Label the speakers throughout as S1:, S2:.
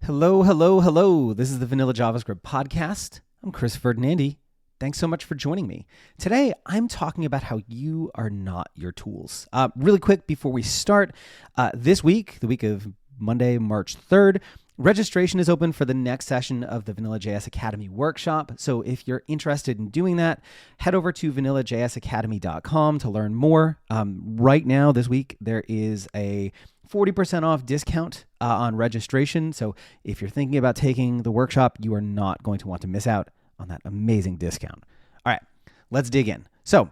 S1: Hello, hello, hello. This is the Vanilla JavaScript Podcast. I'm Chris Ferdinandi. Thanks so much for joining me. Today, I'm talking about how you are not your tools. Really quick before we start, this week, the week of Monday, March 3rd, registration is open for the next session of the Vanilla.js Academy workshop. So if you're interested in doing that, head over to vanillajsacademy.com to learn more. Right now, this week, there is a 40% off discount on registration. So if you're thinking about taking the workshop, you are not going to want to miss out on that amazing discount. All right, let's dig in. So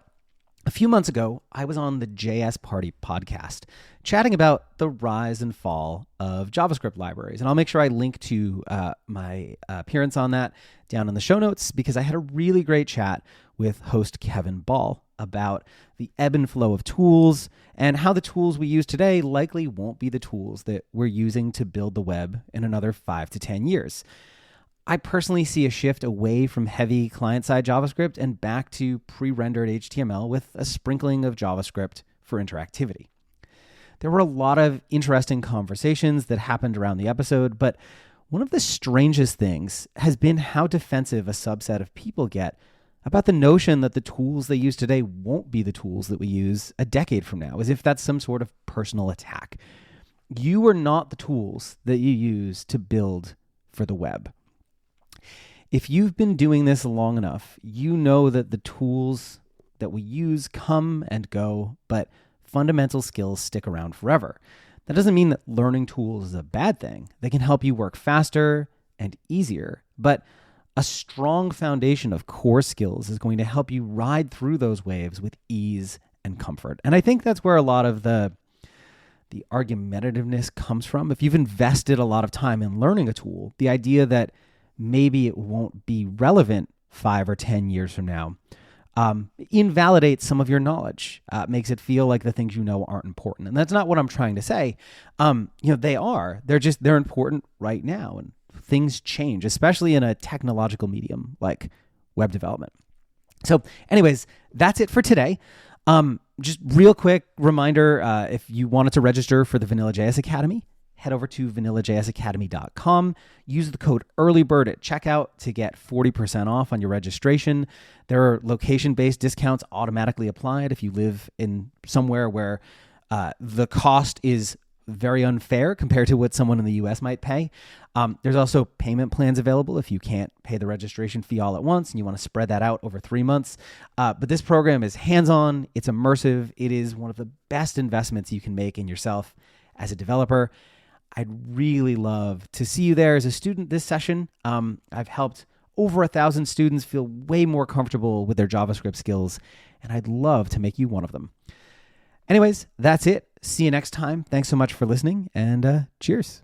S1: a few months ago, I was on the JS Party podcast chatting about the rise and fall of JavaScript libraries. And I'll make sure I link to my appearance on that down in the show notes because I had a really great chat with host Kevin Ball about the ebb and flow of tools and how the tools we use today likely won't be the tools that we're using to build the web in another 5 to 10 years. I personally see a shift away from heavy client-side JavaScript and back to pre-rendered HTML with a sprinkling of JavaScript for interactivity. There were a lot of interesting conversations that happened around the episode, but one of the strangest things has been how defensive a subset of people get about the notion that the tools they use today won't be the tools that we use a decade from now, as if that's some sort of personal attack. You are not the tools that you use to build for the web. If you've been doing this long enough, you know that the tools that we use come and go, but fundamental skills stick around forever. That doesn't mean that learning tools is a bad thing. They can help you work faster and easier, but a strong foundation of core skills is going to help you ride through those waves with ease and comfort. And I think that's where a lot of the argumentativeness comes from. If you've invested a lot of time in learning a tool, the idea that maybe it won't be relevant 5 or 10 years from now invalidates some of your knowledge, makes it feel like the things you know aren't important. And that's not what I'm trying to say. They are. They're important right now. And things change, especially in a technological medium like web development. So anyways, that's it for today. Just real quick reminder, if you wanted to register for the Vanilla.js Academy, head over to vanillajsacademy.com. Use the code EARLYBIRD at checkout to get 40% off on your registration. There are location-based discounts automatically applied if you live in somewhere where the cost is very unfair compared to what someone in the US might pay. There's also payment plans available if you can't pay the registration fee all at once and you want to spread that out over 3 months. But this program is hands-on, it's immersive, it is one of the best investments you can make in yourself as a developer. I'd really love to see you there as a student this session. I've helped over 1,000 students feel way more comfortable with their JavaScript skills, and I'd love to make you one of them. Anyways, that's it. See you next time. Thanks so much for listening, and cheers.